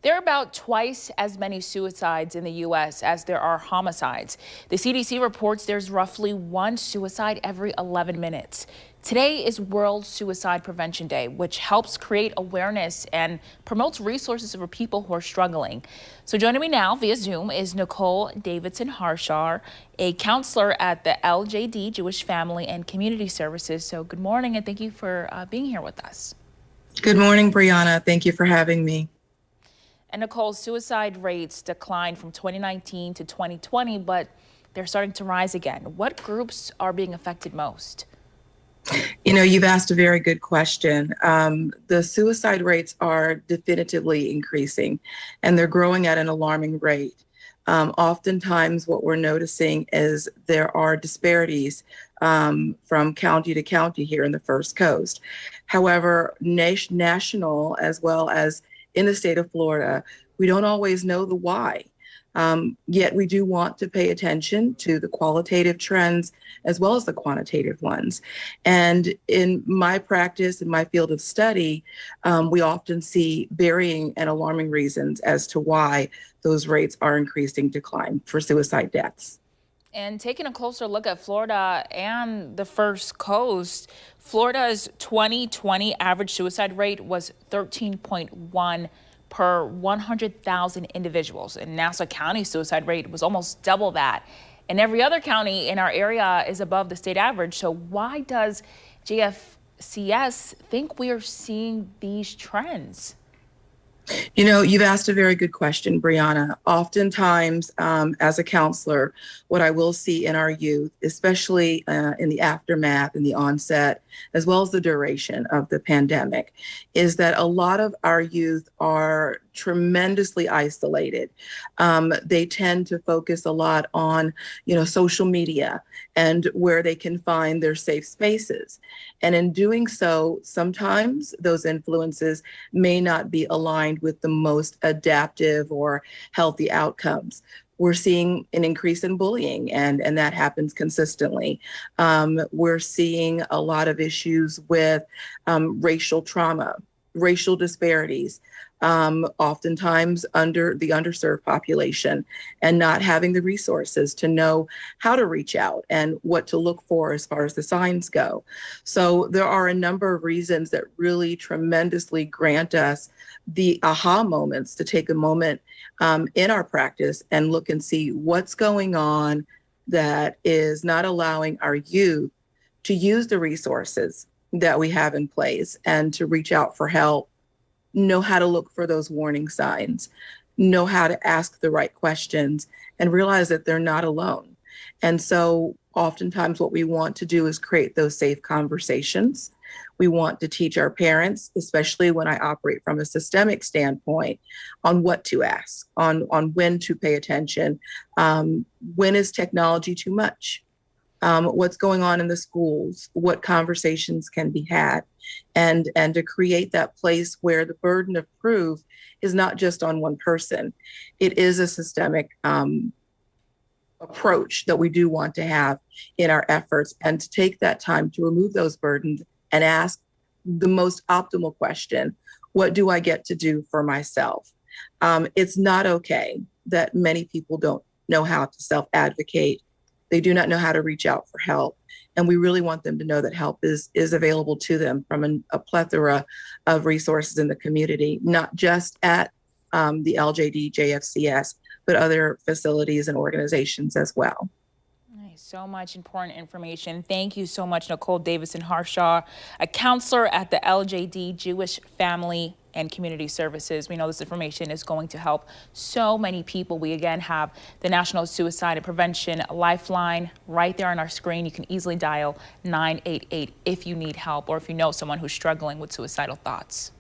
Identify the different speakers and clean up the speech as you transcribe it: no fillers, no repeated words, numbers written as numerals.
Speaker 1: There are about twice as many suicides in the U.S. as there are homicides. The CDC reports there's roughly one suicide every 11 minutes. Today is World Suicide Prevention Day, which helps create awareness and promotes resources for people who are struggling. So joining me now via Zoom is Nicole Davidson-Harshaw, a counselor at the LJD Jewish Family and Community Services. So good morning and thank you for being here with us.
Speaker 2: Good morning, Brianna. Thank you for having me.
Speaker 1: And Nicole, suicide rates declined from 2019 to 2020, but they're starting to rise again. What groups are being affected most?
Speaker 2: You know, you've asked a very good question. The suicide rates are definitively increasing, and they're growing at an alarming rate. Oftentimes, what we're noticing is there are disparities from county to county here in the First Coast. However, national as well as in the state of Florida, we don't always know the why. Yet we do want to pay attention to the qualitative trends as well as the quantitative ones. And in my practice, in my field of study, we often see varying and alarming reasons as to why those rates are increasing decline for suicide deaths.
Speaker 1: And taking a closer look at Florida and the First Coast, Florida's 2020 average suicide rate was 13.1 per 100,000 individuals. And Nassau County's suicide rate was almost double that. And every other county in our area is above the state average. So why does JFCS think we are seeing these trends?
Speaker 2: You know, you've asked a very good question, Brianna. Oftentimes, as a counselor, what I will see in our youth, especially in the aftermath and the onset, as well as the duration of the pandemic, is that a lot of our youth are tremendously isolated. They tend to focus a lot on, social media and where they can find their safe spaces. And in doing so, sometimes those influences may not be aligned with the most adaptive or healthy outcomes. We're seeing an increase in bullying, and that happens consistently. We're seeing a lot of issues with racial trauma, racial disparities, oftentimes under the underserved population, and not having the resources to know how to reach out and what to look for as far as the signs go. So there are a number of reasons that really tremendously grant us the aha moments to take a moment in our practice and look and see what's going on that is not allowing our youth to use the resources that we have in place and to reach out for help, know how to look for those warning signs, know how to ask the right questions, and realize that they're not alone. And so oftentimes what we want to do is create those safe conversations. We want to teach our parents, especially when I operate from a systemic standpoint, on what to ask, on when to pay attention, when is technology too much, what's going on in the schools, what conversations can be had, and to create that place where the burden of proof is not just on one person. It is a systemic approach that we do want to have in our efforts, and to take that time to remove those burdens and ask the most optimal question: what do I get to do for myself? It's not okay that many people don't know how to self-advocate. They do not know how to reach out for help. And we really want them to know that help is available to them from a plethora of resources in the community, not just at the LJD JFCS, but other facilities and organizations as well.
Speaker 1: So much important information. Thank you so much, Nicole Davidson-Harshaw, a counselor at the LJD Jewish Family and Community Services. We know this information is going to help so many people. We again have the National Suicide and Prevention Lifeline right there on our screen. You can easily dial 988 if you need help or if you know someone who's struggling with suicidal thoughts.